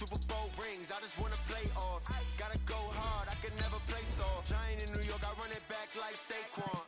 Super Bowl rings, I just wanna play off. Gotta go hard, I can never play soft. Giant in New York, I run it back like Saquon.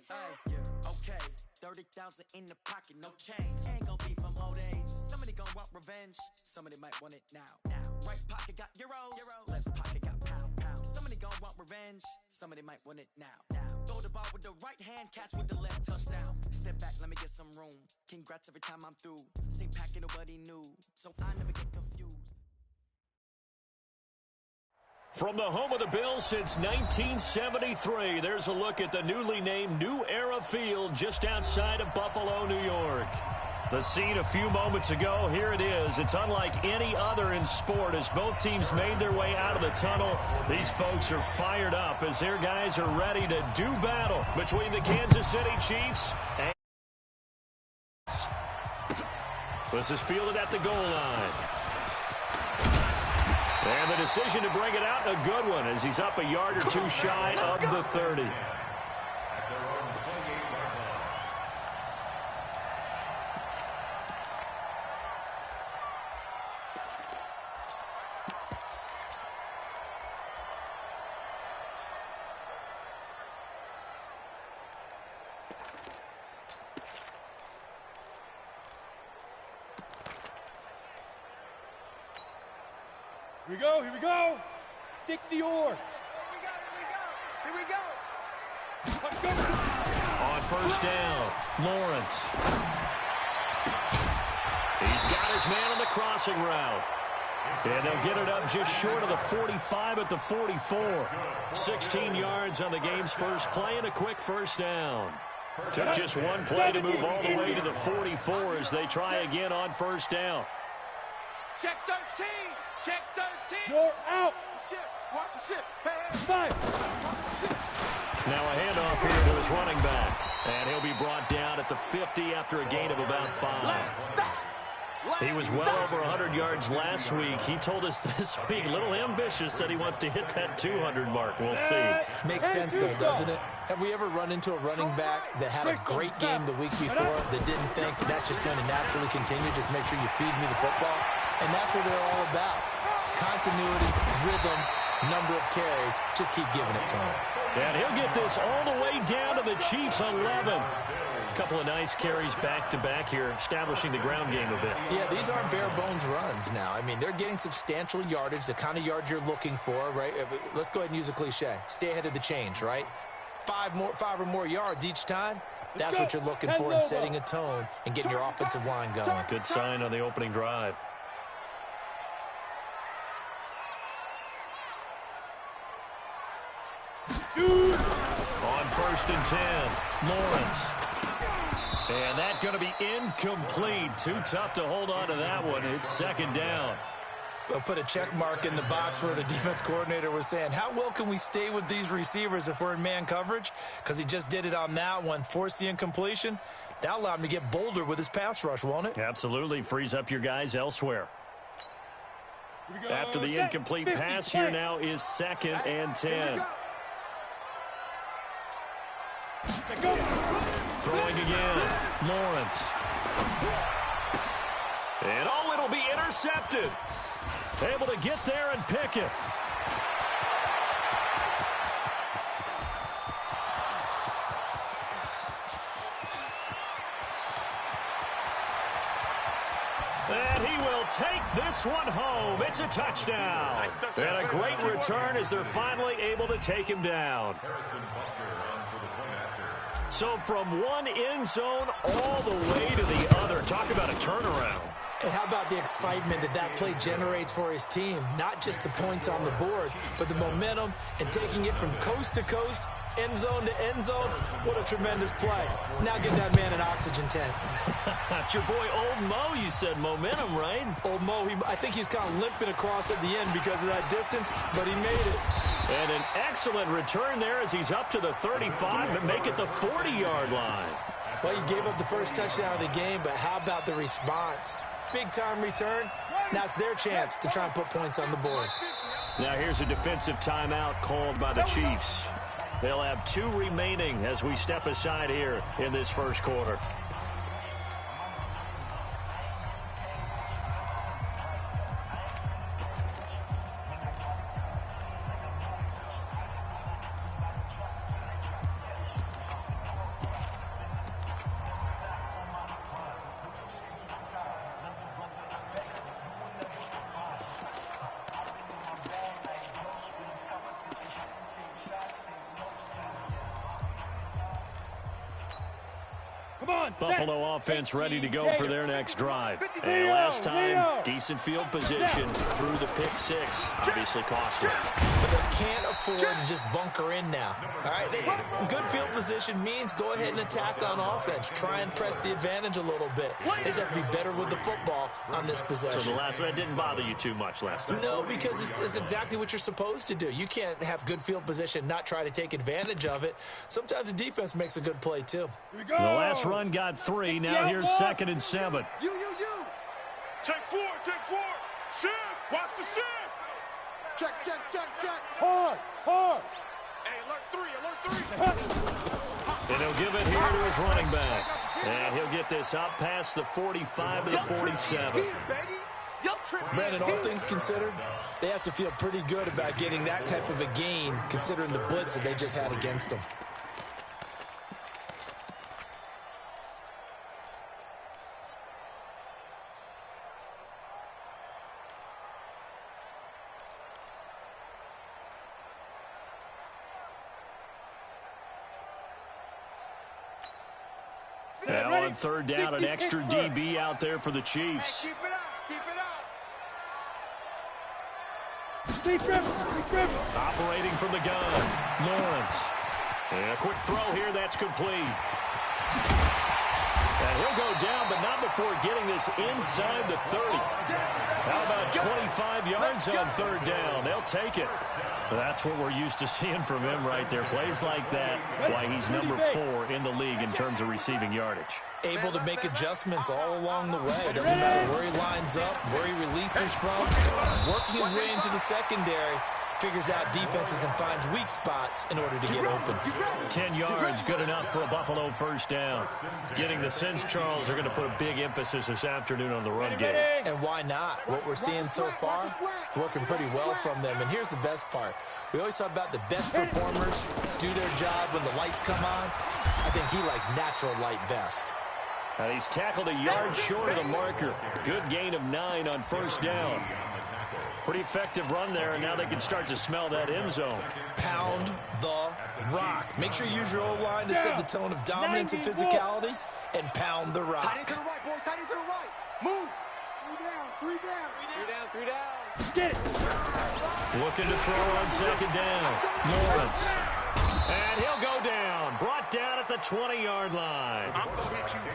Hey, okay, 30,000 in the pocket, no change. Ain't gonna be from old age. Somebody gonna want revenge. Somebody might want it now. Right pocket got euros. Left pocket got pound. Somebody gonna want revenge. Somebody might want it now. Throw the ball with the right hand, catch with the left, touchdown. Step back, let me get some room. Congrats every time I'm through. Same packet, nobody knew, so I never get confused. From the home of the Bills since 1973, there's a look at the newly named New Era Field just outside of Buffalo, New York. The scene a few moments ago, here it is. It's unlike any other in sport as both teams made their way out of the tunnel. These folks are fired up as their guys are ready to do battle between the Kansas City Chiefs and... This is fielded at the goal line. And the decision to bring it out, a good one, as he's up a yard or two shy of the 30. Here we go. 60 or. Here we go. On first down, Lawrence. He's got his man on the crossing route. And they'll get it up just short of the 45 at the 44. 16 yards on the game's first play and a quick first down. Took just one play to move all the way to the 44 as they try again on first down. Check 13. Check 13. You're out. Watch the ship. Hey. Five. Now a handoff here to his running back. And he'll be brought down at the 50 after a gain of about 5. He was well over 100 yards last week. He told us this week, a little ambitious, said he wants to hit that 200 mark. We'll see. Makes sense, though, doesn't it? Have we ever run into a running back that had a great game the week before that didn't think that's just going to naturally continue? Just make sure you feed me the football. And that's what they're all about. Continuity, rhythm, number of carries. Just keep giving it to him. And he'll get this all the way down to the Chiefs' 11. A couple of nice carries back-to-back here, establishing the ground game a bit. Yeah, these aren't bare-bones runs now. I mean, they're getting substantial yardage, the kind of yards you're looking for, right? Let's go ahead and use a cliche. Stay ahead of the change, right? 5 or more yards each time. That's what you're looking for in setting a tone and getting your offensive line going. Good sign on the opening drive. On first and 10, Lawrence. And that's going to be incomplete. Too tough to hold on to that one. It's second down. We'll put a check mark in the box where the defense coordinator was saying, how well can we stay with these receivers if we're in man coverage? Because he just did it on that one, forced the incompletion. That'll allow him to get bolder with his pass rush, won't it? Absolutely. Frees up your guys elsewhere. After the incomplete pass, here now is second and 10. Throwing again, Lawrence. And it'll be intercepted. Able to get there and pick it. And he will take this one home. It's a touchdown. And a great return as they're finally able to take him down. So from one end zone all the way to the other. Talk about a turnaround. And how about the excitement that play generates for his team? Not just the points on the board, but the momentum and taking it from coast to coast End zone to end zone. What a tremendous play. Now get that man an oxygen tank. It's your boy Old Mo, you said. Momentum, right? Old Mo, I think he's kind of limping across at the end because of that distance, but he made it. And an excellent return there as he's up to the 35 and make it the 40-yard line. Well, he gave up the first touchdown of the game, but how about the response? Big-time return. Now it's their chance to try and put points on the board. Now here's a defensive timeout called by the Chiefs. They'll have 2 remaining as we step aside here in this first quarter. Buffalo offense ready to go for their next drive. And last time, decent field position through the pick 6. Obviously costly. But they can't afford to just bunker in now. All right, good field position means go ahead and attack on offense. Try and press the advantage a little bit. They just have to be better with the football on this possession. So the last one didn't bother you too much last time? No, because it's exactly what you're supposed to do. You can't have good field position, not try to take advantage of it. Sometimes the defense makes a good play, too. The last run got 3. Now here's 2nd and 7. You. Check 4. Shift. Watch the shift. Check. Hard. Hey, alert 3. And he'll give it here to his running back. And he'll get this up past the 45 to the 47. Brandon, all things considered, they have to feel pretty good about getting that type of a gain considering the blitz that they just had against them. Now on 3rd down, an extra DB out there for the Chiefs. Keep Keep it up. Operating from the gun, Lawrence. And a quick throw here, that's complete. And he'll go down, but not before getting this inside the 30. How about 25 yards on 3rd down? They'll take it. That's what we're used to seeing from him right there. Plays like that, why he's number 4 in the league in terms of receiving yardage. Able to make adjustments all along the way. It doesn't matter where he lines up, where he releases from. Working his way into the secondary, figures out defenses and finds weak spots in order to get open. 10 yards, good enough for a Buffalo 1st down. Getting the sense, Charles, are going to put a big emphasis this afternoon on the run game. And why not? What we're seeing so far, it's working pretty well from them. And here's the best part. We always talk about the best performers do their job when the lights come on. I think he likes natural light best. And he's tackled a yard short of the marker. Good gain of 9 on 1st down. Pretty effective run there, and now they can start to smell that end zone. Pound the rock. Make sure you use your O-line to set the tone of dominance and physicality, and pound the rock. Tight end to the right, boy. Tight end to the right. Move. 3 down. Get it. Looking to throw on 2nd down. Lawrence. And he'll go down. Brought down at the 20-yard line.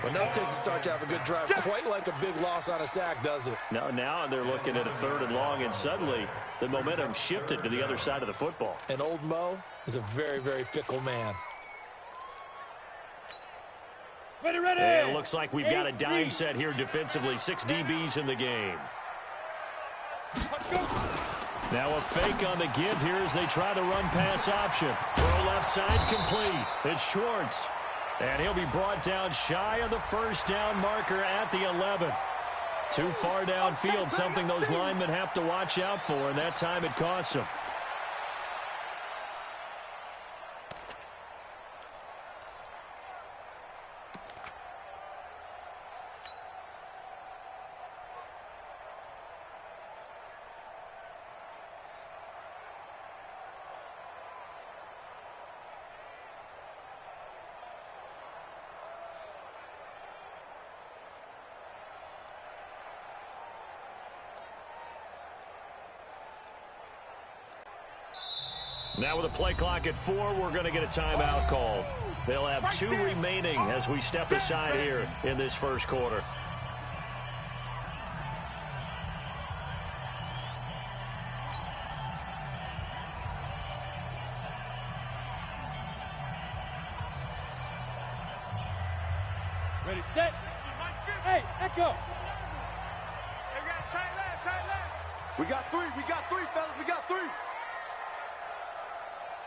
Well, now it takes a start to have a good drive. Quite like a big loss on a sack, does it? Now they're looking at a 3rd and long, and suddenly the momentum shifted to the other side of the football. And Old Mo is a very, very fickle man. Ready. And it looks like we've got a dime set here defensively. 6 DBs in the game. Now a fake on the give here as they try the run-pass option. Throw left side complete. It's Schwartz. And he'll be brought down shy of the 1st down marker at the 11. Too far downfield, something those linemen have to watch out for, and that time it costs them. Now with a play clock at 4, we're going to get a timeout called. They'll have 2 remaining as we step aside here in this first quarter. Ready, set. Hey, Echo. They got tight left. We got 3, fellas, we got 3.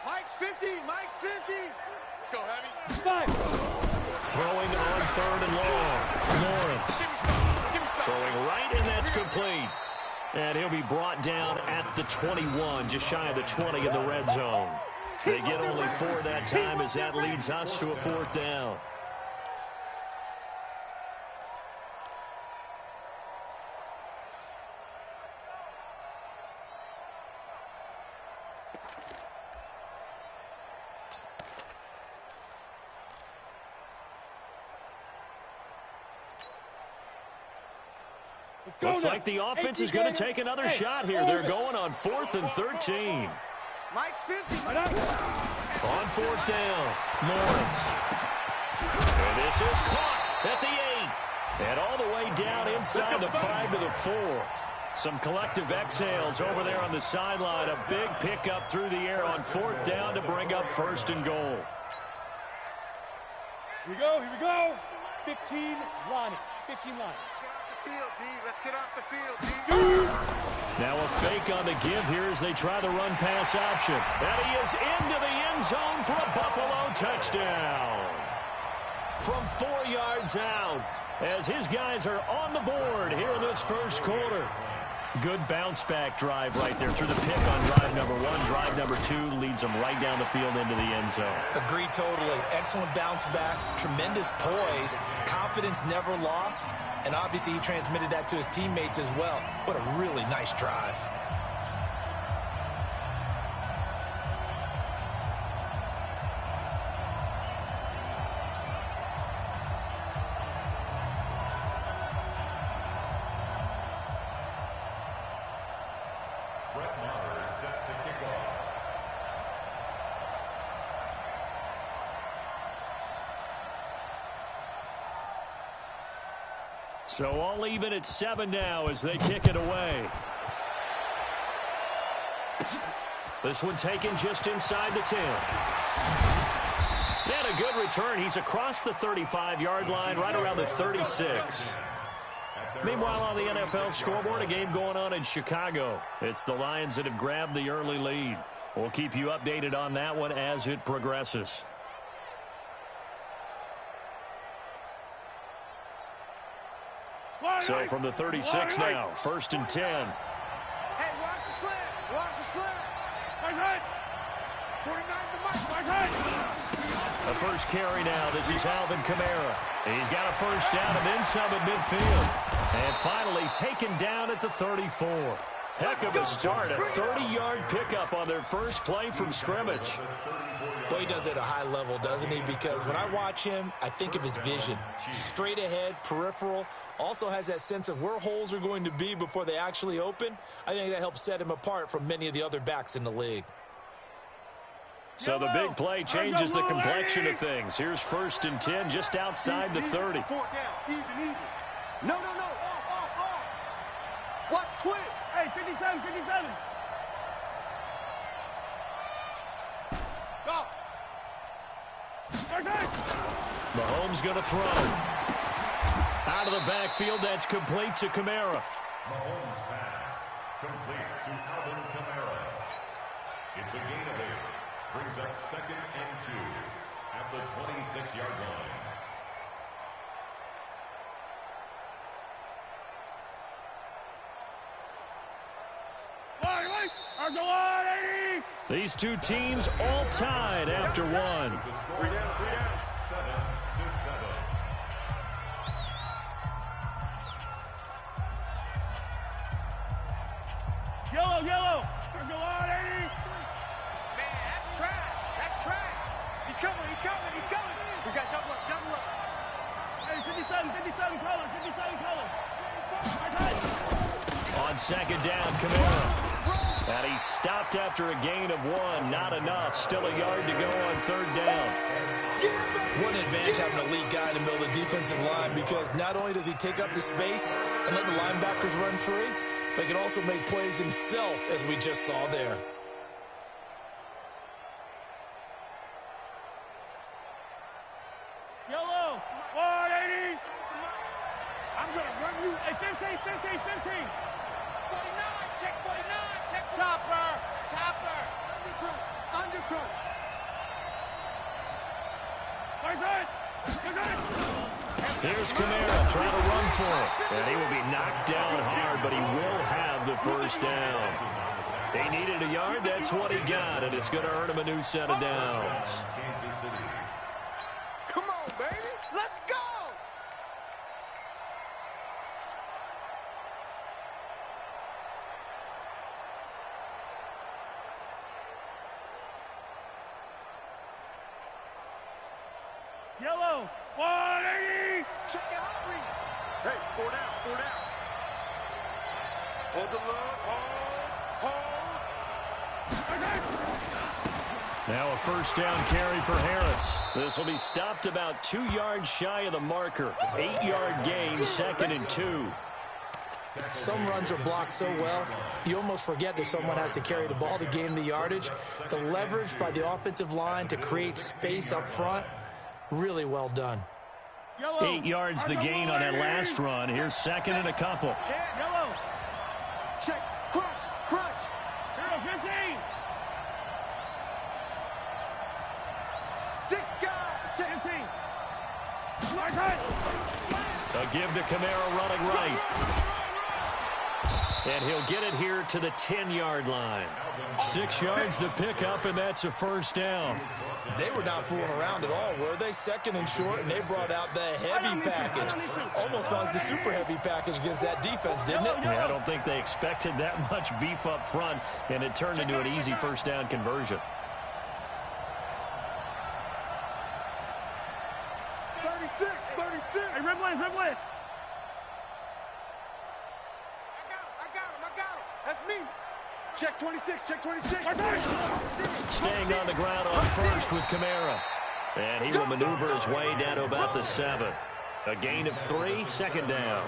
Mike's 50, Mike's 50. Let's go, Heavy. 5. Throwing on 3rd and long. Lawrence. Throwing right, and that's complete. And he'll be brought down at the 21, just shy of the 20 in the red zone. They get only 4 that time as that leads us to a 4th down. Looks like the offense is going to take another shot here. They're going on 4th and 13. Mike's 50. On 4th down, Lawrence. And this is caught at the 8. And all the way down inside the 5 to the 4. Some collective exhales over there on the sideline. A big pickup through the air on 4th down to bring up 1st and goal. Here we go. 15 line. 15 line. Let's get off the field, D. Now a fake on the give here as they try the run-pass option. And he is into the end zone for a Buffalo touchdown. From 4 yards out as his guys are on the board here in this first quarter. Good bounce-back drive right there through the pick on drive number 1. Drive number 2 leads them right down the field into the end zone. Agree totally. Excellent bounce back, tremendous poise, confidence never lost, and obviously he transmitted that to his teammates as well. What a really nice drive. So all even at 7 now as they kick it away. This one taken just inside the 10. And a good return. He's across the 35-yard line, right around the 36. Meanwhile, on the NFL scoreboard, a game going on in Chicago. It's the Lions that have grabbed the early lead. We'll keep you updated on that one as it progresses. So from the 36 now, 1st and 10. Hey, watch the slant. Watch the slant. Right. 49 to Mike. Right. The first carry now. This is Alvin Kamara. He's got a first down and then some at midfield. And finally taken down at the 34. Heck of a start. A 30-yard pickup on their first play from scrimmage. Boy, he does it at a high level, doesn't he? Because when I watch him, I think of his vision. Straight ahead, peripheral, also has that sense of where holes are going to be before they actually open. I think that helps set him apart from many of the other backs in the league. So the big play changes the complexion of things. Here's 1st and 10 just outside the 30. 4 down. Even. No. Off. Watch twist. Hey, 57. Go. Mahomes going to throw. Out of the backfield, that's complete to Kamara. Mahomes pass. Complete to Alvin Kamara. It's a gain of 8. Brings up 2nd and 2 at the 26-yard line. These two teams all tied after one. 3 down. 7-7. Yellow. Man, that's trash. He's coming. We got double up. Hey, 57 color. On 2nd down, Kamara. And he stopped after a gain of 1. Not enough. Still a yard to go on 3rd down. What an advantage having a lead guy in the middle of the defensive line, because not only does he take up the space and let the linebackers run free, but he can also make plays himself, as we just saw there. Yellow, 180. I'm going to run you. Hey, 15. 49, check 49, check. Chopper. Undercrunch. Here's Kamara trying to run for it. And he will be knocked down hard, but he will have the 1st down. He needed a yard. That's what he got, and it's going to earn him a new set of downs. Come on, baby. Let's go. Yellow, 180. Check it out, Reed. Hey, 4 down. Hold the look. Hold. Now a 1st down carry for Harris. This will be stopped about 2 yards shy of the marker. 8-yard gain, 2nd and 2. Some runs are blocked so well, you almost forget that someone has to carry the ball to gain the yardage. The leverage by the offensive line to create space up front, really well done. 8 yards the gain on that last run. Here's 2nd and a couple. Yellow. Check. Crunch. 15. 6 guys. Check 15. A give to Kamara running right. And he'll get it here to the 10-yard line. 6 yards the pickup, and that's a 1st down. They were not fooling around at all, were they? 2nd and short, and they brought out the heavy package. Almost like the super heavy package against that defense, didn't it? Yeah, I don't think they expected that much beef up front, and it turned into an easy 1st down conversion. 36. Hey, Riblin. I got him. That's me. Check 26. Staying on the ground on 1st with Kamara. And he will maneuver his way down to about the 7. A gain of 3, 2nd down.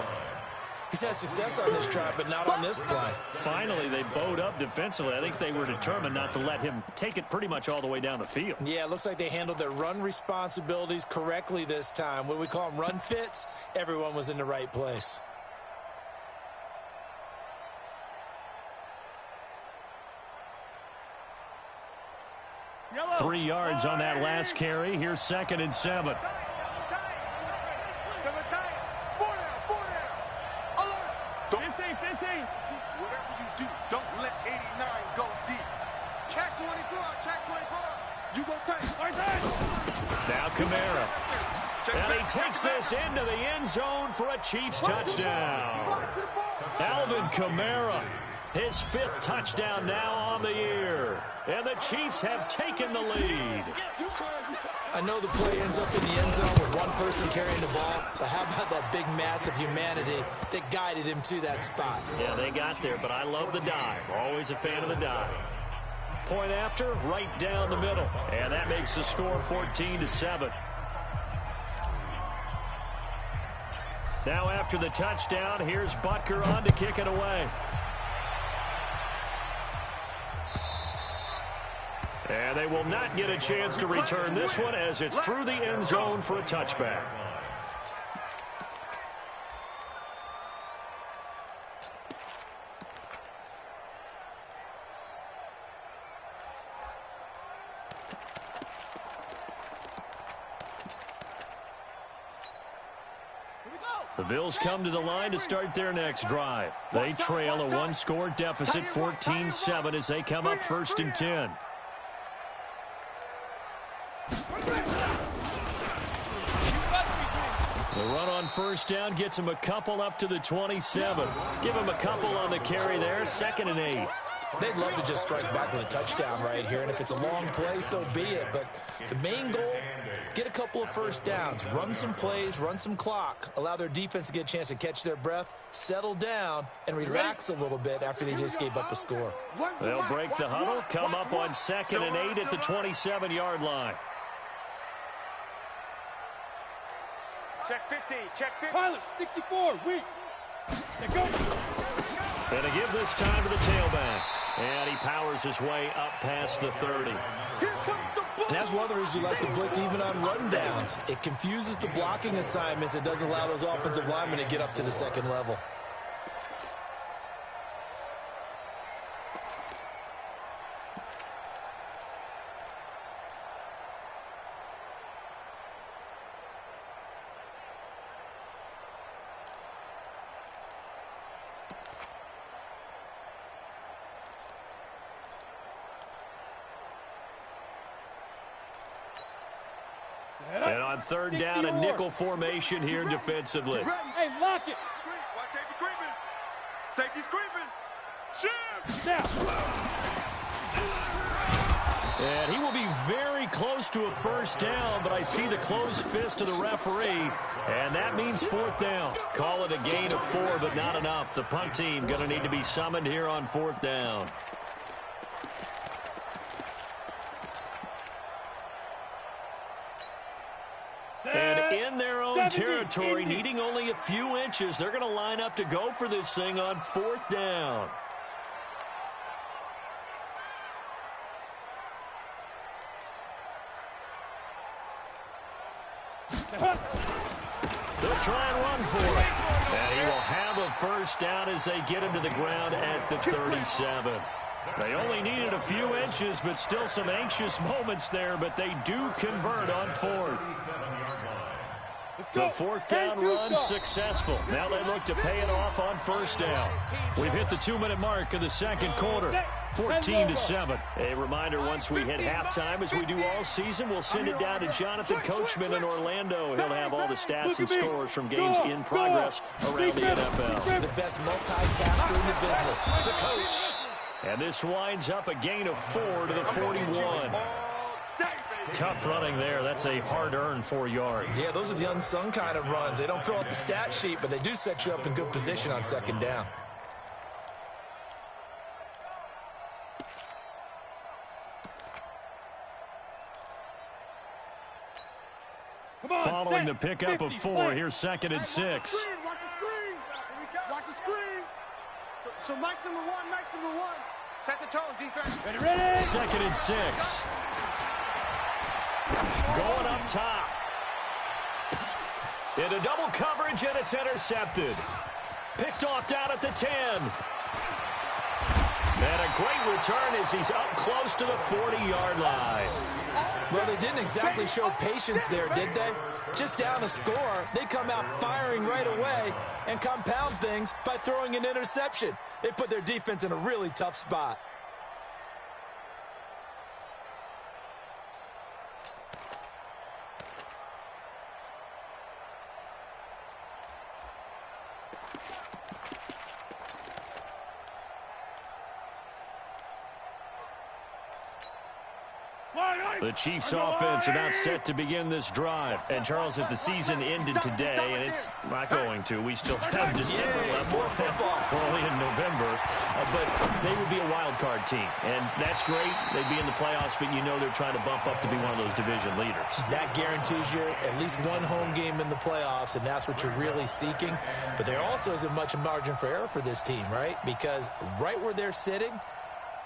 He's had success on this drive, but not on this play. Finally, they bowed up defensively. I think they were determined not to let him take it pretty much all the way down the field. Yeah, it looks like they handled their run responsibilities correctly this time. What we call them run fits, everyone was in the right place. Yellow. 3 yards on that last carry. Here's 2nd and 7. 4 down. 15. Whatever you do, don't let 89 go deep. Check 24. You go tight. Now Kamara. And he takes this into the end zone for a Chiefs touchdown. Alvin Kamara, his 5th touchdown now on the year. And the Chiefs have taken the lead. I know the play ends up in the end zone with one person carrying the ball, but how about that big mass of humanity that guided him to that spot? Yeah, they got there, but I love the dive. Always a fan of the dive. Point after, right down the middle. And that makes the score 14-7. Now after the touchdown, here's Butker on to kick it away. And they will not get a chance to return this one as it's through the end zone for a touchback. The Bills come to the line to start their next drive. They trail a 1-score deficit, 14-7, as they come up 1st and 10. The run on 1st down gets him a couple up to the 27. Give him a couple on the carry there, 2nd and 8. They'd love to just strike back with a touchdown right here, and if it's a long play, so be it. But the main goal, get a couple of first downs, run some plays, run some clock, allow their defense to get a chance to catch their breath, settle down, and relax a little bit after they just gave up a score. They'll break the huddle, come up on 2nd and 8 at the 27-yard line. Check 50, check 50. Pilot, 64, weak. They go. And to give this time to the tailback. And he powers his way up past the 30. And that's one of the reasons you like to blitz even on run downs. It confuses the blocking assignments. It doesn't allow those offensive linemen to get up to the second level. And on 3rd down, a nickel formation here defensively. Hey, lock it. Watch safety creeping. Safety's creeping. Shift. Now. And he will be very close to a first down, but I see the closed fist of the referee, and that means 4th down. Call it a gain of 4, but not enough. The punt team going to need to be summoned here on 4th down. And in their own territory, needing only a few inches, they're going to line up to go for this thing on 4th down. They'll try and run for it. And he will have a first down as they get him to the ground at the 37. They only needed a few inches, but still some anxious moments there, but they do convert on 4th. The 4th down run successful. Now they look to pay it off on 1st down. We've hit the 2-minute mark of the 2nd quarter. 14-7. A reminder, once we hit halftime, as we do all season, we'll send it down to Jonathan Coachman in Orlando. He'll have all the stats and scores from games in progress around the NFL. The best multitasker in the business, the coach. And this winds up a gain of 4 to the 41. Tough running there. That's a hard-earned 4 yards. Yeah, those are the unsung kind of runs. They don't fill up the stat sheet, but they do set you up in good position on 2nd down. Following the pickup of 4, here's 2nd and 6. Watch the screen. Watch the screen. So Mike's number 1, Mike's number 1. Set the tone, defense. Ready. 2nd and 6. Going up top. Into double coverage, and it's intercepted. Picked off down at the 10. And a great return as he's up close to the 40-yard line. Well, they didn't exactly show patience there, did they? Just down a score, they come out firing right away and compound things by throwing an interception. They put their defense in a really tough spot. The Chiefs offense about set to begin this drive. And, Charles, if the season ended today, and it's not going to, we still have December left. We're only in November. But they would be a wild card team. And that's great. They'd be in the playoffs, but you know they're trying to bump up to be one of those division leaders. That guarantees you at least one home game in the playoffs, and that's what you're really seeking. But there also isn't much margin for error for this team, right? Because right where they're sitting,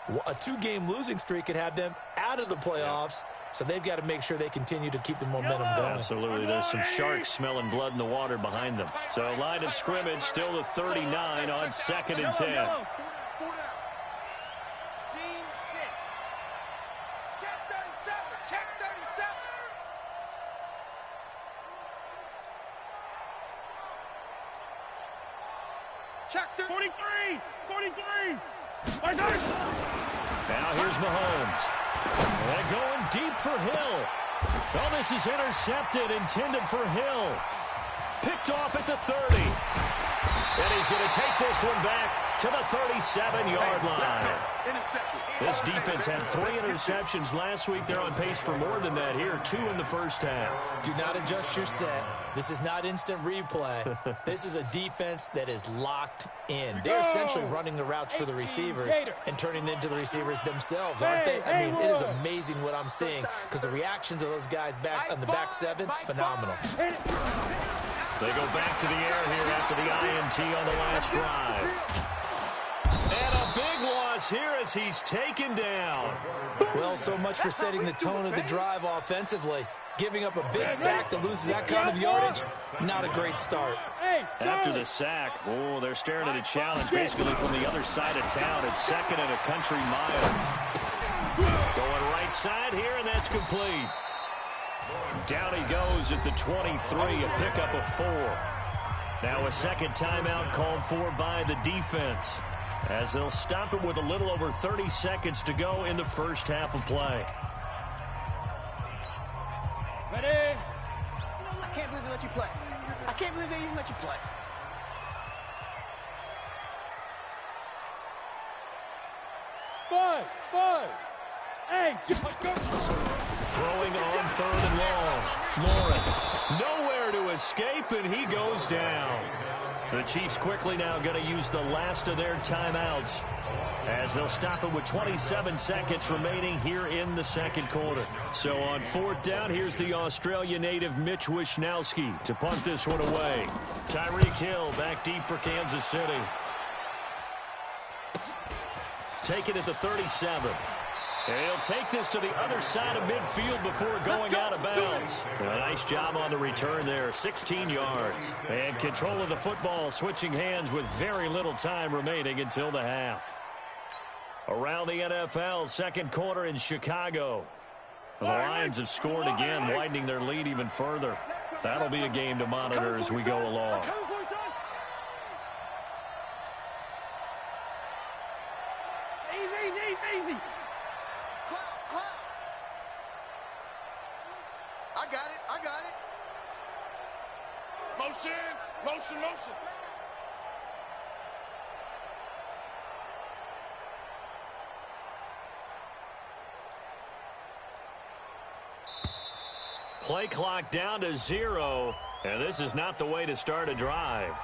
a 2-game losing streak could have them out of the playoffs, so they've got to make sure they continue to keep the momentum going. Absolutely. There's some sharks smelling blood in the water behind them. So line of scrimmage still the 39 on 2nd and 10. Scene 6. Check 37. Check 37. Check 43. 43. Now here's Mahomes. And going deep for Hill. Oh, this is intercepted, intended for Hill. Picked off at the 30. And he's going to take this one back to the 37-yard line. This defense had 3 interceptions last week. They're on pace for more than that here, 2 in the first half. Do not adjust your set. This is not instant replay. This is a defense that is locked in. They're essentially running the routes for the receivers and turning into the receivers themselves, aren't they? I mean, it is amazing what I'm seeing because the reactions of those guys back on the back 7, phenomenal. They go back to the air here after the INT on the last drive. And a big loss here as he's taken down. Well, so much for setting the tone of the drive offensively. Giving up a big sack that loses that kind of yardage, not a great start. After the sack, oh, they're staring at a challenge basically from the other side of town. It's 2nd and a country mile. Going right side here, and that's complete. Down he goes at the 23, a pickup of 4. Now a second timeout called for by the defense, as they'll stop it with a little over 30 seconds to go in the first half of play. Ready? I can't believe they let you play. I can't believe they even let you play. Buzz. Hey, go. Throwing on 3rd and long. Lawrence, nowhere to escape, and he goes down. The Chiefs quickly now going to use the last of their timeouts, as they'll stop it with 27 seconds remaining here in the second quarter. So on 4th down, here's the Australia native Mitch Wishnowski to punt this one away. Tyreek Hill back deep for Kansas City. Take it at the 37. And he'll take this to the other side of midfield before going out of bounds. A nice job on the return there, 16 yards. And control of the football, switching hands with very little time remaining until the half. Around the NFL, second quarter in Chicago. The Lions have scored again, widening their lead even further. That'll be a game to monitor as we go along. Easy. I got it. Motion. Play clock down to 0, and this is not the way to start a drive.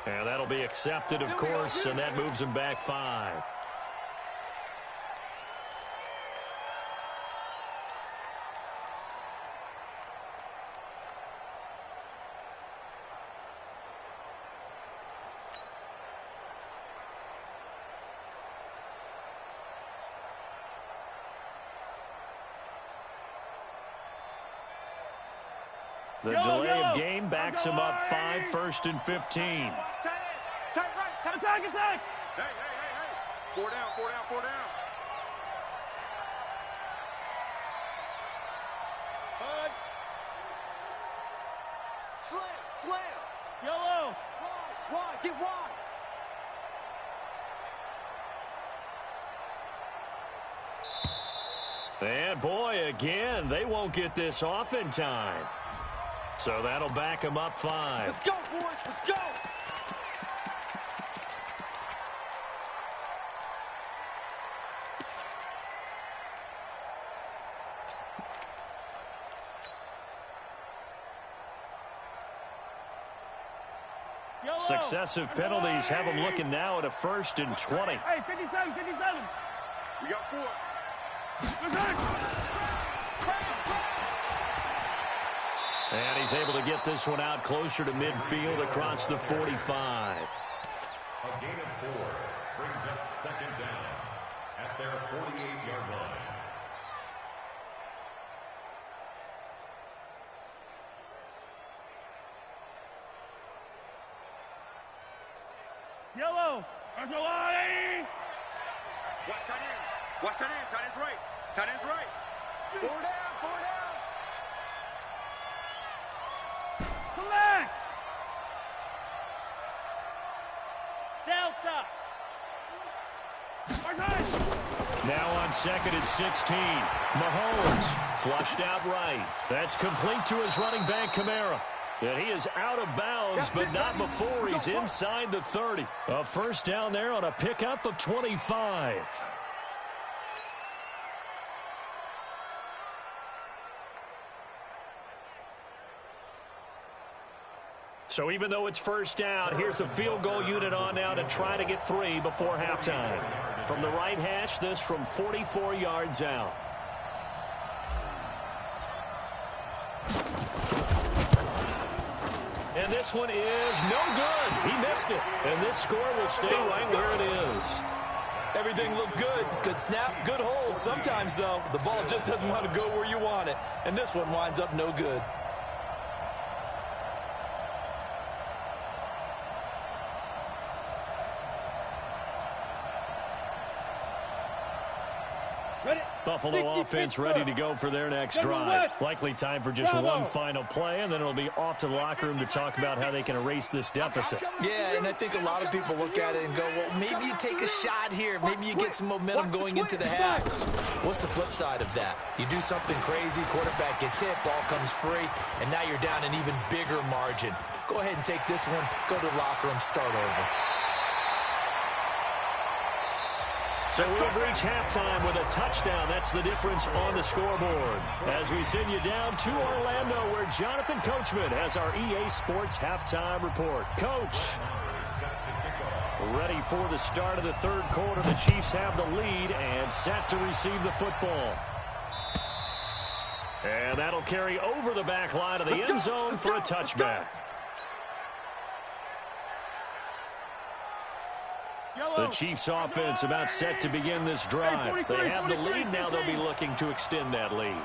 And that'll be accepted, of course, and that moves them back 5. The delay of game backs him up 5, 1st and 15. Tight right. Attack. Hey. 4 down. Buzz. Slam. Yellow. Wide. Get wide. And boy, again, they won't get this off in time. So that'll back him up 5. Let's go, boys. Let's go. Yellow. Successive penalties have them looking now at a 1st and 20. Hey, 57. We got 4. And he's able to get this one out closer to midfield across the 45. A gain of 4 brings up 2nd down at their 48-yard line. Yellow. That's a line. Watch tight end. Tight end's right. Tight end's right. 4 down. Come back. Delta. Now on 2nd and 16. Mahomes flushed out right. That's complete to his running back, Kamara. And he is out of bounds, but not before he's inside the 30. A first down there on a pickup of 25. So even though it's first down, here's the field goal unit on now to try to get 3 before halftime. From the right hash, this from 44 yards out. And this one is no good. He missed it. And this score will stay right where it is. Everything looked good. Good snap, good hold. Sometimes, though, the ball just doesn't want to go where you want it. And this one winds up no good. Buffalo offense ready to go for their next drive. Likely time for just one final play, and then it'll be off to the locker room to talk about how they can erase this deficit. Yeah, and I think a lot of people look at it and go, well, maybe you take a shot here. Maybe you get some momentum going into the half. What's the flip side of that? You do something crazy, quarterback gets hit, ball comes free, and now you're down an even bigger margin. Go ahead and take this one, go to the locker room, start over. So we have reached halftime with a touchdown. That's the difference on the scoreboard. As we send you down to Orlando, where Jonathan Coachman has our EA Sports halftime report. Coach, ready for the start of the third quarter. The Chiefs have the lead and set to receive the football. And that'll carry over the back line of the end zone for a touchback. The Chiefs offense about set to begin this drive. They have the lead. Now they'll be looking to extend that lead.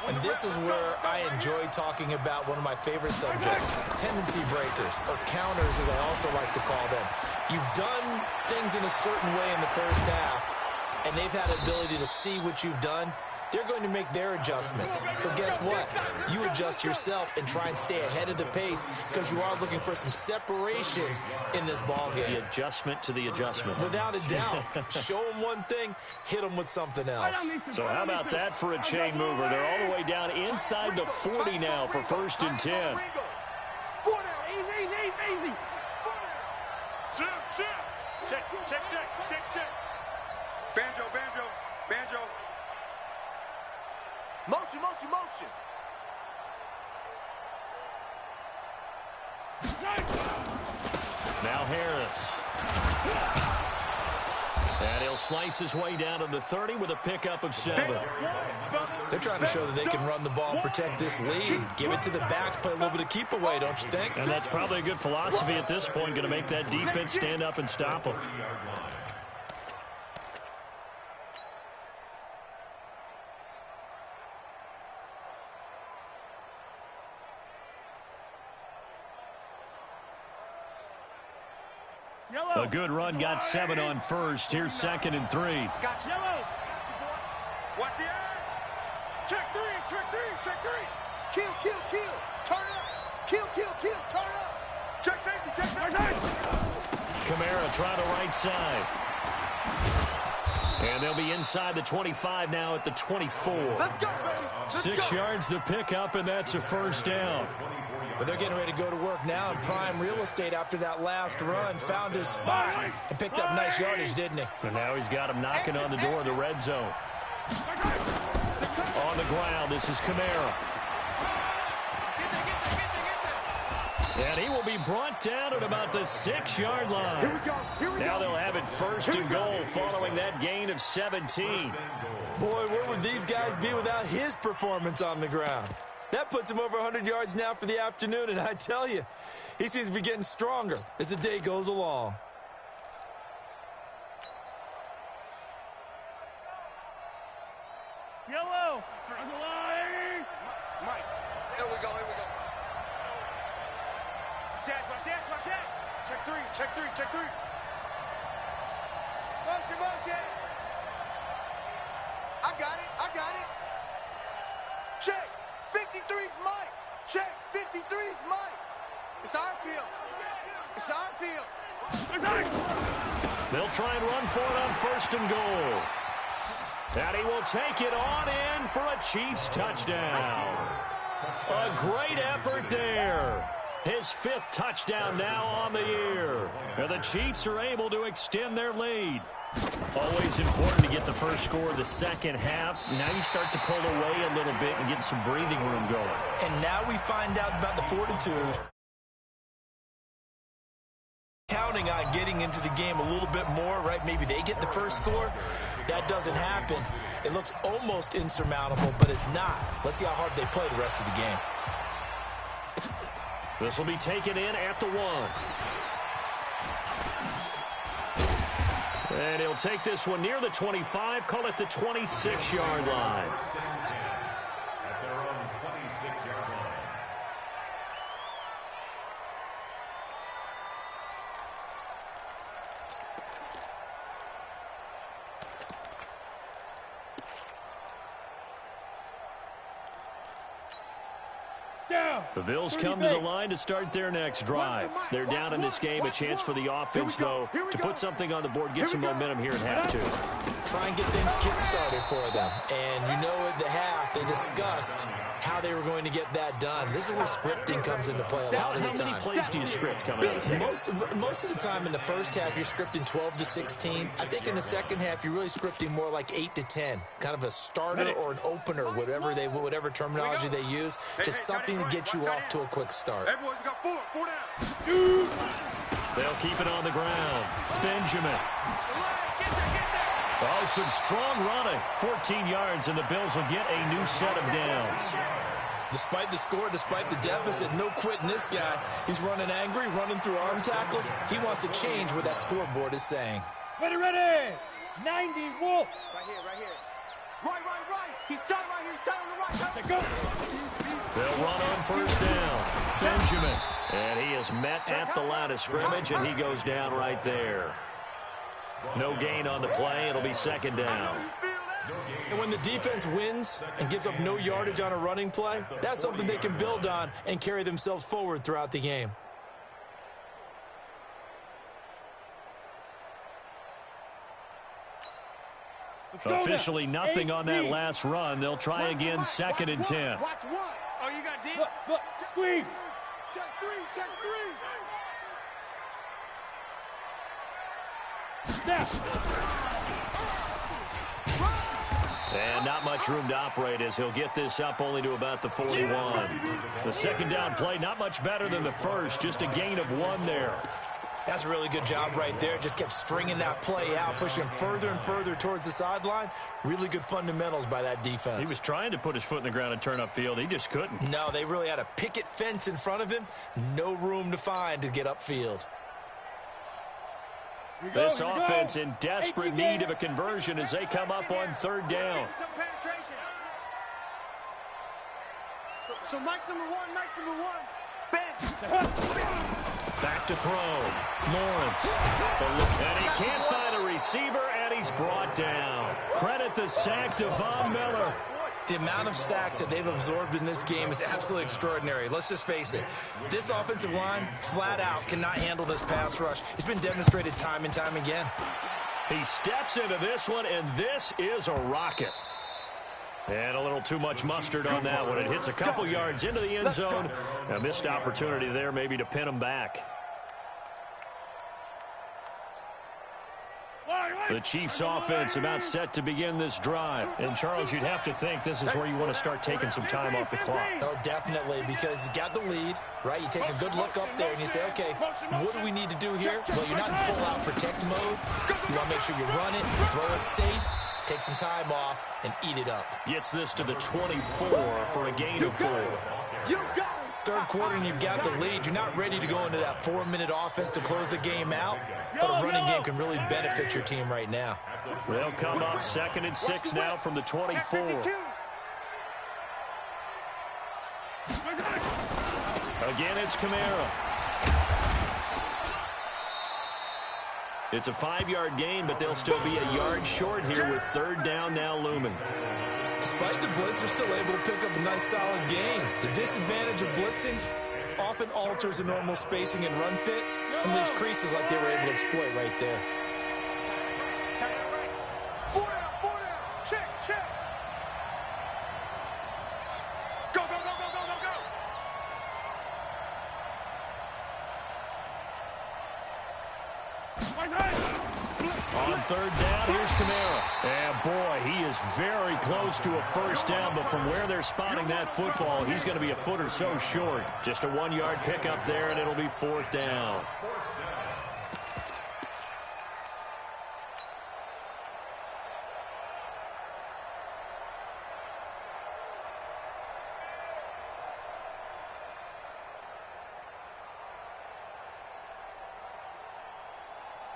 And this is where I enjoy talking about one of my favorite subjects, tendency breakers, or counters as I also like to call them. You've done things in a certain way in the first half, and they've had the ability to see what you've done. They're going to make their adjustments. So guess what? You adjust yourself and try and stay ahead of the pace because you are looking for some separation in this ball game. The adjustment to the adjustment. Without a doubt. Show them one thing, hit them with something else. So how about that for a chain mover? They're all the way down inside the 40 now for 1st and 10. Easy. Check. Banjo. Motion. Now Harris. And he'll slice his way down to the 30 with a pickup of 7. They're trying to show that they can run the ball and protect this lead. Give it to the backs, play a little bit of keep away, don't you think? And that's probably a good philosophy at this point, going to make that defense stand up and stop them. A good run, got 7 on first. Here's 2nd and 3. Got you. Watch the eye. Check three. Kill. Turn it up. Kill. Turn it up. Check safety. Kamara trying the right side. And they'll be inside the 25 now at the 24. Let's go, baby. 6 yards the pickup, and that's a first down. But they're getting ready to go to work now in prime real estate after that last run. Found his spot and picked up nice yardage, didn't he? And now he's got him knocking on the door of the red zone. On the ground, this is Kamara. And he will be brought down at about the 6-yard line. Here we go. Now they'll have it 1st and goal following that gain of 17. Boy, where would these guys be without his performance on the ground? That puts him over 100 yards now for the afternoon, and I tell you, he seems to be getting stronger as the day goes along. Yellow. There's a line. Mike. Here we go. Watch that. Check three. Motion. I got it. Check. 53's Mike. Check. 53's Mike. It's our field. They'll try and run for it on 1st and goal. And he will take it on in for a Chiefs touchdown. A great effort there. His 5th touchdown now on the year. And the Chiefs are able to extend their lead. Always important to get the first score of the second half. Now you start to pull away a little bit and get some breathing room going. And now we find out about the fortitude. Counting on getting into the game a little bit more, right? Maybe they get the first score. That doesn't happen. It looks almost insurmountable, but it's not. Let's see how hard they play the rest of the game. This will be taken in at the 1. And he'll take this one near the 25, call it the 26-yard line. At their own 26-yard line. The Bills come to the line to start their next drive. They're down in this game. A chance for the offense, though, to put something on the board, get some momentum here in half 2. Try and get things kick-started for them. And you know at the half, they discussed how they were going to get that done. This is where scripting comes into play a lot of the time. How many plays do you script coming out of this? Most of the time in the first half, you're scripting 12 to 16. I think in the second half, you're really scripting more like 8 to 10. Kind of a starter or an opener, whatever terminology they use. Just something to get you off to a quick start. Everyone's got 4 down. Shoot. They'll keep it on the ground. Benjamin. Oh, some strong running. 14 yards, and the Bills will get a new set of downs. Despite the score, despite the deficit, no quitting this guy. He's running angry, running through arm tackles. He wants to change what that scoreboard is saying. Ready. 90, Wolf. Right here. Right. He's tight right here. He's tight on the right. Let's go. They'll run on first down. Benjamin. And he is met at the line of scrimmage, and he goes down right there. No gain on the play. It'll be second down. And when the defense wins and gives up no yardage on a running play, that's something they can build on and carry themselves forward throughout the game. Officially nothing on that last run. They'll try again, second and 10. Watch one. Oh, you got deep. Look, squeeze. Check 3. Snap. And not much room to operate as he'll get this up only to about the 41. The second down play, not much better than the first, just a gain of 1 there. That's a really good job right there. Just kept stringing that play out, pushing him further and further towards the sideline. Really good fundamentals by that defense. He was trying to put his foot in the ground and turn upfield. He just couldn't. No, they really had a picket fence in front of him. No room to find to get upfield. This offense in desperate need of a conversion as they come up on third down. So Mike's number one. Ben. Back to throw. Lawrence. And he can't find a receiver, and he's brought down. Credit the sack to Von Miller. The amount of sacks that they've absorbed in this game is absolutely extraordinary. Let's just face it. This offensive line, flat out, cannot handle this pass rush. It's been demonstrated time and time again. He steps into this one, and this is a rocket. And a little too much mustard on that one. It hits a couple yards into the end zone. A missed opportunity there maybe to pin him back. The Chiefs offense about set to begin this drive. And, Charles, you'd have to think this is where you want to start taking some time off the clock. Oh, definitely, because you got the lead, right? You take a good look up there and you say, okay, what do we need to do here? Well, you're not in full-out protect mode. You want to make sure you run it, throw it safe, take some time off, and eat it up. Gets this to the 24 for a gain of 4. You got it. Third quarter and you've got the lead. You're not ready to go into that 4-minute offense to close the game out, but a running game can really benefit your team right now. They'll come up second and 6 now from the 24. Again, it's Kamara. It's a 5-yard gain, but they'll still be a yard short here with third down now looming. Despite the blitz, they're still able to pick up a nice solid gain. The disadvantage of blitzing often alters the normal spacing and run fits and leaves creases like they were able to exploit right there. Four down. Check. Go. On third down, here's Kamara. And, boy, he is very close to a first down, but from where they're spotting that football, he's going to be a foot or so short. Just a 1-yard pickup there, and it'll be fourth down.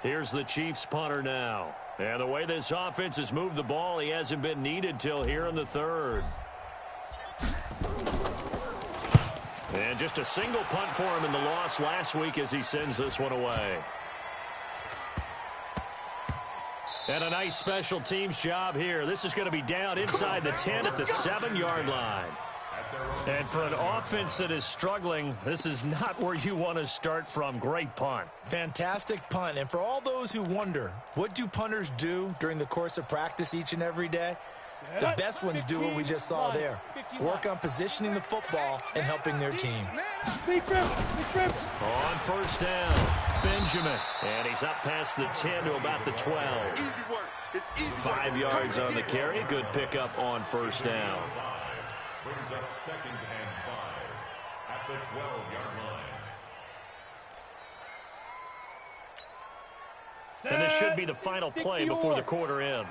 Here's the Chiefs punter now. And the way this offense has moved the ball, he hasn't been needed till here in the third. And just a single punt for him in the loss last week as he sends this one away. And a nice special teams job here. This is going to be down inside the 10 at the 7-yard line. And for an offense that is struggling, this is not where you want to start from. Great punt. Fantastic punt. And for all those who wonder, what do punters do during the course of practice each and every day? The best ones do what we just saw there. Work on positioning the football and helping their team. On first down, Benjamin. And he's up past the 10 to about the 12. 5 yards on the carry. Good pickup on first down. Brings up 2nd and 5 at the 12-yard line. And this should be the final play before the quarter ends.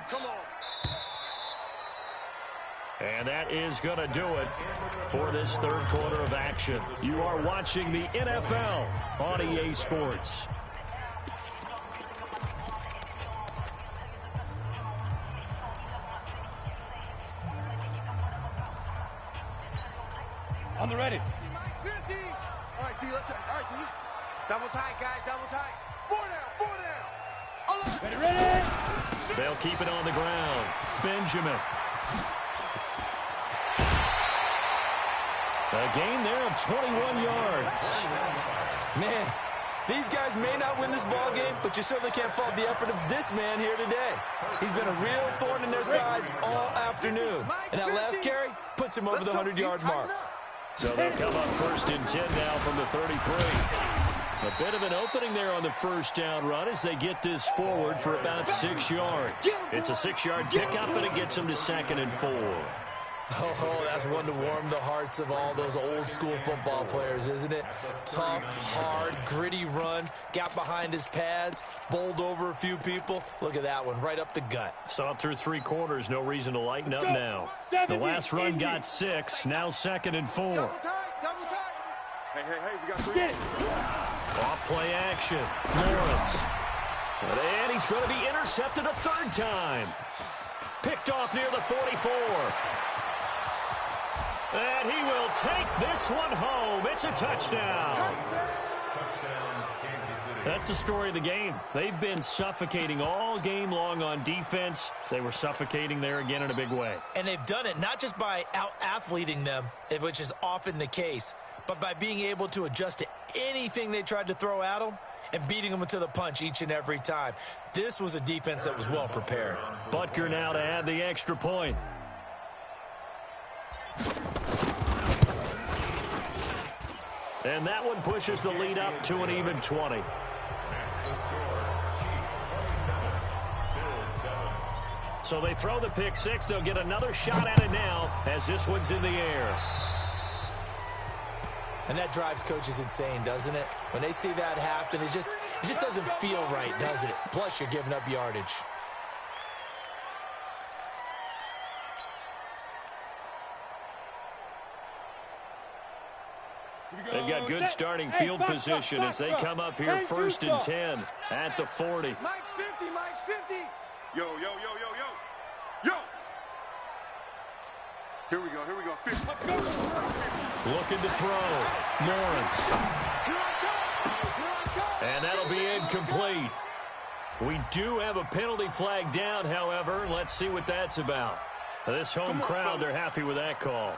And that is going to do it for this third quarter of action. You are watching the NFL on EA Sports. On the ready. 50. All right, D, let's try. All right, D. Double tight, guys, double tight. 4 down, 4 down. Ready. They'll keep it on the ground. Benjamin. A gain there of 21 yards. Man, these guys may not win this ball game, but you certainly can't fault the effort of this man here today. He's been a real thorn in their sides all afternoon. And that last carry puts him over the 100-yard mark. So they'll come up 1st and 10 now from the 33. A bit of an opening there on the first down run as they get this forward for about 6 yards. It's a 6-yard pickup, and it gets them to 2nd and 4. Oh, that's one to warm the hearts of all those old-school football players, isn't it? Tough, hard, gritty run, got behind his pads, bowled over a few people. Look at that one, right up the gut. Saw it through 3 quarters, no reason to lighten up now. The last run got 6, now 2nd and 4. Double tight, double tight. Hey, we got 3. Off play action, Lawrence. And he's going to be intercepted a 3rd time. Picked off near the 44. And he will take this one home. It's a touchdown. Touchdown, Kansas City. That's the story of the game. They've been suffocating all game long on defense. They were suffocating there again in a big way. And they've done it not just by out-athleting them, which is often the case, but by being able to adjust to anything they tried to throw at them and beating them to the punch each and every time. This was a defense that was well prepared. Butker now to add the extra point. And that one pushes the lead up to an even 20. That's the score. Chiefs 27, Bills 7. So they throw the pick 6. They'll get another shot at it now as this one's in the air. And that drives coaches insane, doesn't it? When they see that happen, it just doesn't feel right, does it? Plus, you're giving up yardage. They've got good starting field position as they come up here 1st and 10 at the 40. Mike's 50, Mike's 50. Yo. Here we go. 50. Looking to throw. Lawrence. And that'll be incomplete. We do have a penalty flag down, however. Let's see what that's about. This home crowd, they're happy with that call.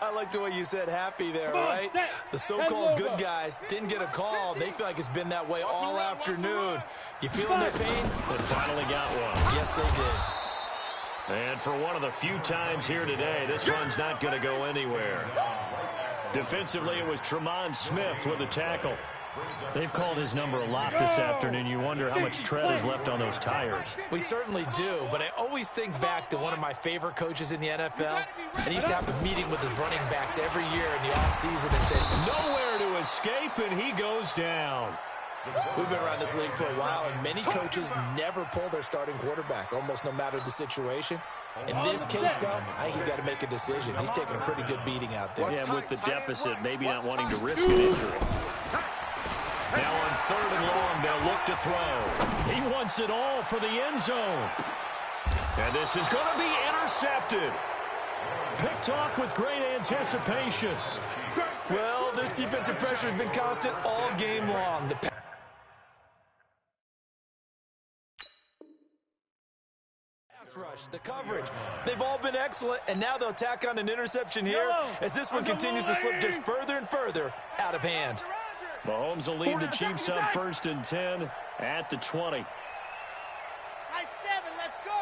I like the way you said happy there, right? The so-called good guys didn't get a call. They feel like it's been that way all afternoon. You feeling their pain? They finally got one. Yes, they did. And for one of the few times here today, this run's not going to go anywhere. Defensively, it was Tremont Smith with a tackle. They've called his number a lot this afternoon. You wonder how much tread is left on those tires. We certainly do, but I always think back to one of my favorite coaches in the NFL, and he used to have a meeting with his running backs every year in the offseason and said, nowhere to escape, and he goes down. We've been around this league for a while, and many coaches never pull their starting quarterback, almost no matter the situation. In this case, though, I think he's got to make a decision. He's taking a pretty good beating out there. Yeah, with the deficit, maybe not wanting to risk an injury. Now on 3rd and long, they'll look to throw. He wants it all for the end zone. And this is going to be intercepted. Picked off with great anticipation. Well, this defensive pressure has been constant all game long. The pass rush, the coverage, they've all been excellent, and now they'll tack on an interception here as this one continues to slip just further and further out of hand. Mahomes will lead the Chiefs on 1st and 10 at the 20. High 7, let's go.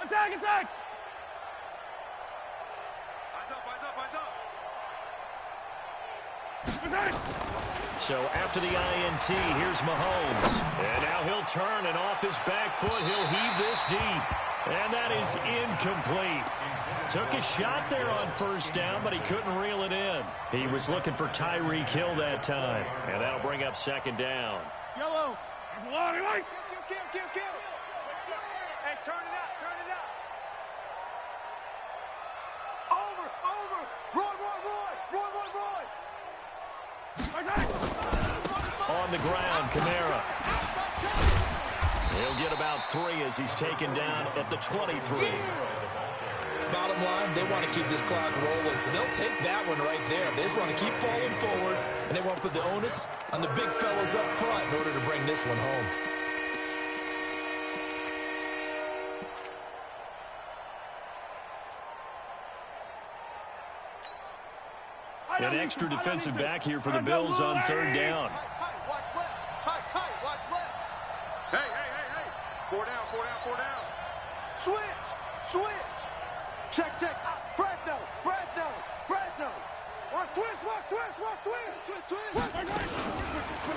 Attack, attack. So after the INT, here's Mahomes. And now he'll turn, and off his back foot, he'll heave this deep. And that is incomplete. Took a shot there on 1st down, but he couldn't reel it in. He was looking for Tyreek Hill that time. And that'll bring up 2nd down. Yellow. There's a long way. Kill. Hey, turn it out. Over. Roy. On the ground, Kamara. He'll get about 3 as he's taken down at the 23. Bottom line, they want to keep this clock rolling, so they'll take that one right there. They just want to keep falling forward, and they want to put the onus on the big fellas up front in order to bring this one home. An extra defensive back here for the Bills on 3rd down. Tight, watch left. Tight, watch left. Hey. 4 down. Switch. Check. Fresno. Watch twist.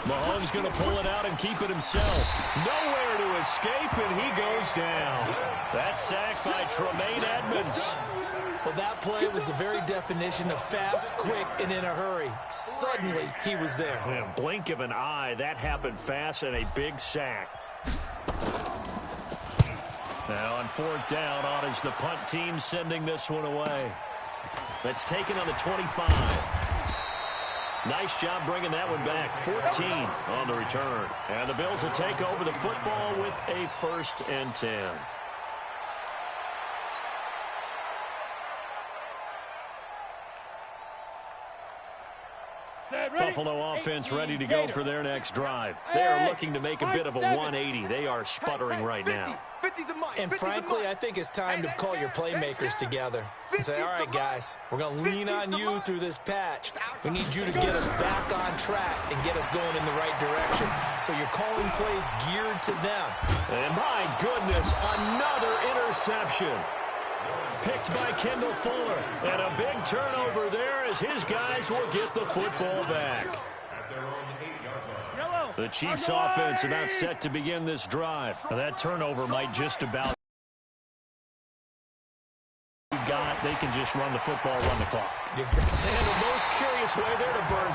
Mahomes going to pull it out and keep it himself. Nowhere to escape, and he goes down. That sack by Tremaine Edmonds. Well, that play was the very definition of fast, quick, and in a hurry. Suddenly, he was there. In a blink of an eye, that happened fast, and a big sack. Now on 4th down, on is the punt team sending this one away. That's taken on the 25. Nice job bringing that one back. 14 on the return. And the Bills will take over the football with a 1st and 10. Buffalo offense ready to go for their next drive. They are looking to make a bit of a 180. They are sputtering right now. And frankly, I think it's time to call your playmakers together and say, all right, guys, we're going to lean on you through this patch. We need you to get us back on track and get us going in the right direction. So you're calling plays geared to them. And my goodness, another interception. Picked by Kendall Fuller. And a big turnover there as his guys will get the football back. The Chiefs offense about set to begin this drive. Now that turnover might just about they can just run the football, run the clock. Exactly. And the most curious way there to burn.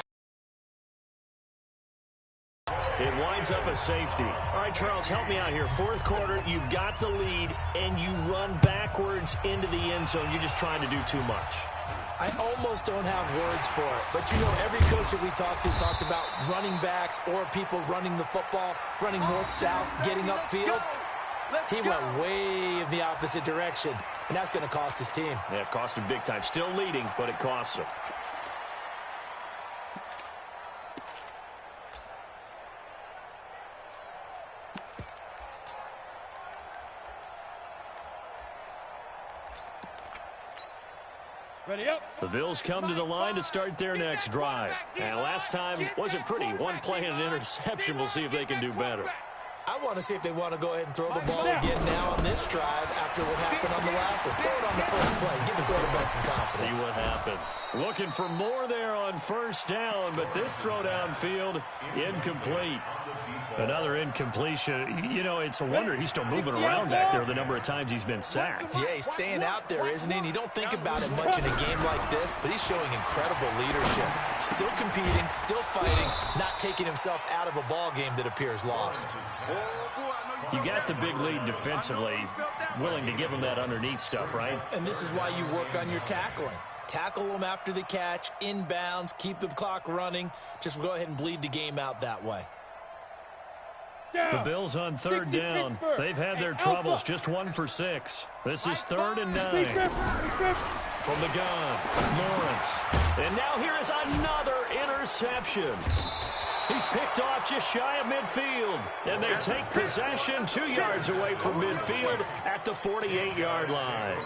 It winds up a safety. All right, Charles, help me out here. 4th quarter, you've got the lead, and you run backwards into the end zone. You're just trying to do too much. I almost don't have words for it. But, you know, every coach that we talk to talks about running backs or people running the football, running north-south, getting upfield. He went way in the opposite direction, and that's going to cost his team. Yeah, it cost him big time. Still leading, but it costs him. Ready up. The Bills come to the line to start their next drive. And last time wasn't pretty. One play and an interception. We'll see if they can do better. I want to see if they want to go ahead and throw the ball again now on this drive after what happened on the last one. Throw it on the first play. Give the quarterback some confidence. See what happens. Looking for more there on first down, but this throw downfield, incomplete. Another incompletion. You know, it's a wonder he's still moving around back there the number of times he's been sacked. Yeah, he's staying out there, isn't he? And you don't think about it much in a game like this, but he's showing incredible leadership. Still competing, still fighting, not taking himself out of a ball game that appears lost. You got the big lead defensively, willing to give him that underneath stuff, right? And this is why you work on your tackling. Tackle them after the catch, inbounds, keep the clock running. Just go ahead and bleed the game out that way. The Bills on third down. They've had their troubles, just 1 for 6. This is 3rd and 9. From the gun, Lawrence. And now here is another interception. He's picked off just shy of midfield. And they take possession 2 yards away from midfield at the 48-yard line.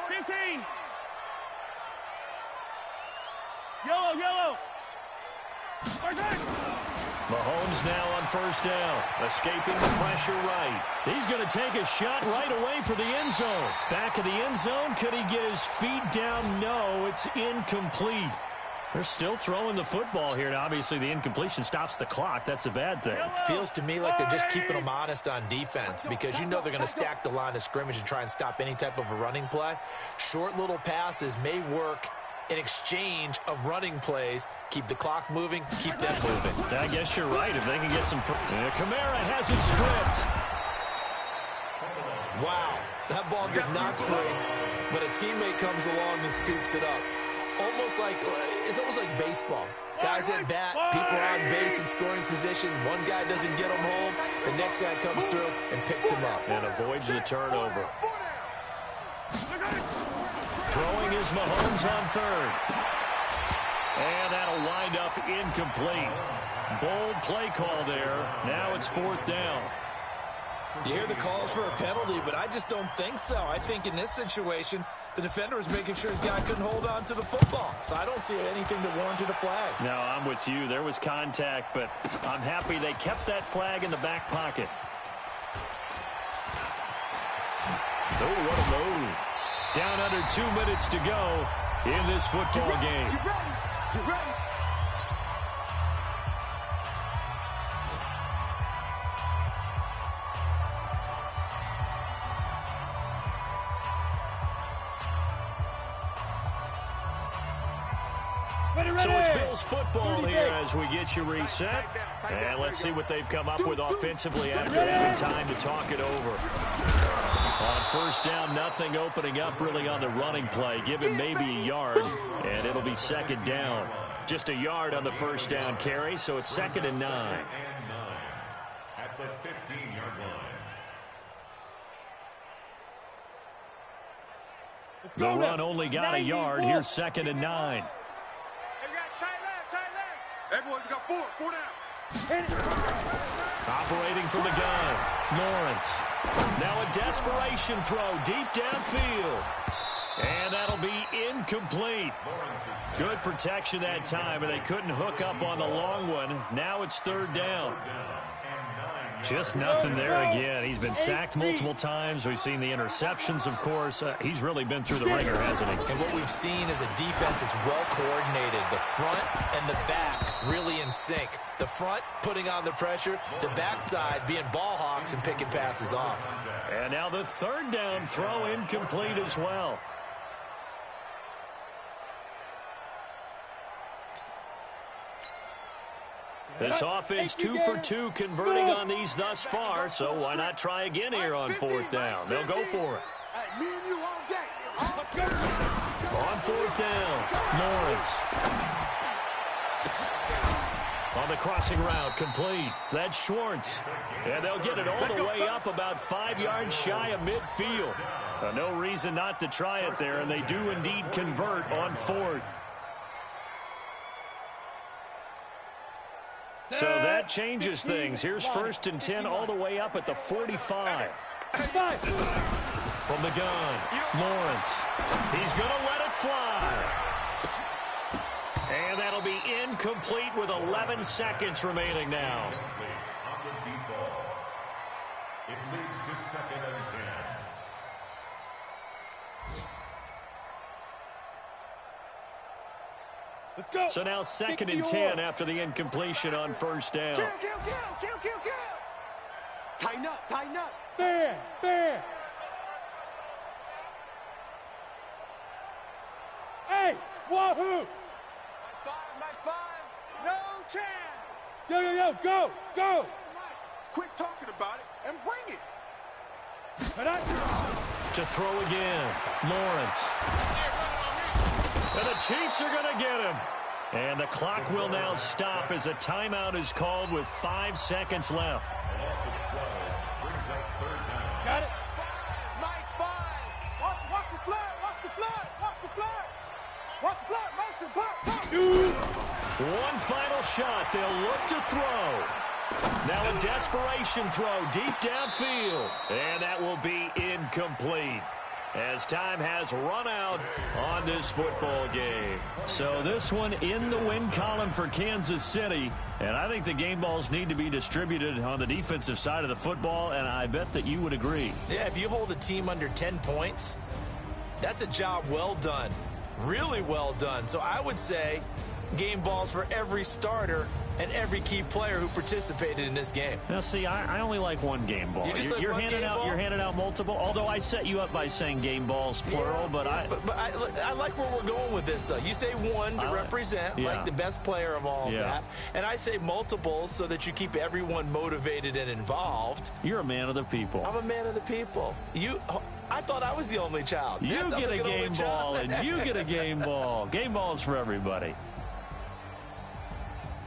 15. Yellow. Mahomes now on first down, escaping the pressure right. He's going to take a shot right away for the end zone. Back of the end zone, could he get his feet down? No, it's incomplete. They're still throwing the football here, and obviously the incompletion stops the clock. That's a bad thing. Feels to me like they're just keeping them honest on defense because you know they're going to stack the line of scrimmage and try and stop any type of a running play. Short little passes may work in exchange of running plays. Keep the clock moving, keep them moving. I guess you're right. If they can get some... Kamara has it stripped. Wow, that ball gets knocked free, but a teammate comes along and scoops it up. It's almost like baseball. Guys at bat, people are on base in scoring position. One guy doesn't get him home, the next guy comes through and picks him up. And avoids the turnover. Throwing is Mahomes on third. And that'll wind up incomplete. Bold play call there. Now it's 4th down. You hear the calls for a penalty, but I just don't think so. I think in this situation, the defender was making sure his guy couldn't hold on to the football. So I don't see anything that warranted a flag. No, I'm with you. There was contact, but I'm happy they kept that flag in the back pocket. Oh, what a move. Down under 2 minutes to go in this football game. You ready? So it's Bills football here as we get you reset. And let's see what they've come up with offensively after having time to talk it over. On first down, nothing opening up really on the running play. Give him maybe a yard, and it'll be 2nd down. Just a yard on the first down carry, so it's 2nd and 9. At the 15-yard line. The run only got a yard. Here's 2nd and 9. Everyone's got 4 down. Operating from the gun, Lawrence. Now a desperation throw deep downfield. And that'll be incomplete. Good protection that time, and they couldn't hook up on the long one. Now it's 3rd down. Just nothing there again. He's been sacked multiple times. We've seen the interceptions, of course. He's really been through the ringer, hasn't he? And what we've seen is a defense that's well coordinated. The front and the back really in sync. The front putting on the pressure, the backside being ball hawks and picking passes off. And now the 3rd down throw incomplete as well. This offense 2 for 2 converting on these thus far, so why not try again here on 4th down? They'll go for it. On 4th down, Lawrence. On the crossing route, complete. That's Schwartz. And they'll get it all the way up about 5 yards shy of midfield. No reason not to try it there, and they do indeed convert on 4th. So that changes things. Here's 1st and 10 all the way up at the 45. From the gun, Lawrence. He's going to let it fly. And that'll be incomplete with 11 seconds remaining now. On the deep ball. It leads to 2nd and 10. Let's go. So now 2nd and 10 after the incompletion on first down. Kill, kill, kill, kill, kill, kill. Tighten up, tighten up. Fair, fair. Hey, wahoo. My five, no chance. Yo, yo, yo, go, go. Quit talking about it and bring it. To throw again, Lawrence. And the Chiefs are going to get him. And the clock will now stop as a timeout is called with 5 seconds left. Got it. Mike, five. Watch the flood, watch the flood, watch the flood. Watch the flood, motion, block. One final shot. They'll look to throw. Now a desperation throw deep downfield. And that will be incomplete, as time has run out on this football game. So this one in the win column for Kansas City. And I think the game balls need to be distributed on the defensive side of the football, and I bet that you would agree. Yeah, if you hold a team under 10 points, that's a job well done. Really well done. So I would say game balls for every starter and every key player who participated in this game. Now, see, I only like one game ball. You're handing out multiple. Although I set you up by saying game balls plural, but I like where we're going with this. Though you say one to represent, like the best player of all of that, and I say multiples so that you keep everyone motivated and involved. You're a man of the people. I'm a man of the people. I thought I was the only child. You get a game ball, and you get a game ball. Game balls for everybody.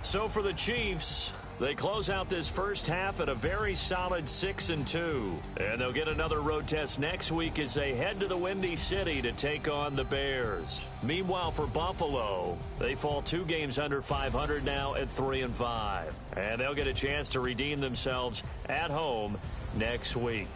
So for the Chiefs, they close out this first half at a very solid 6-2. And they'll get another road test next week as they head to the Windy City to take on the Bears. Meanwhile, for Buffalo, they fall 2 games under 500 now at 3-5. And they'll get a chance to redeem themselves at home next week.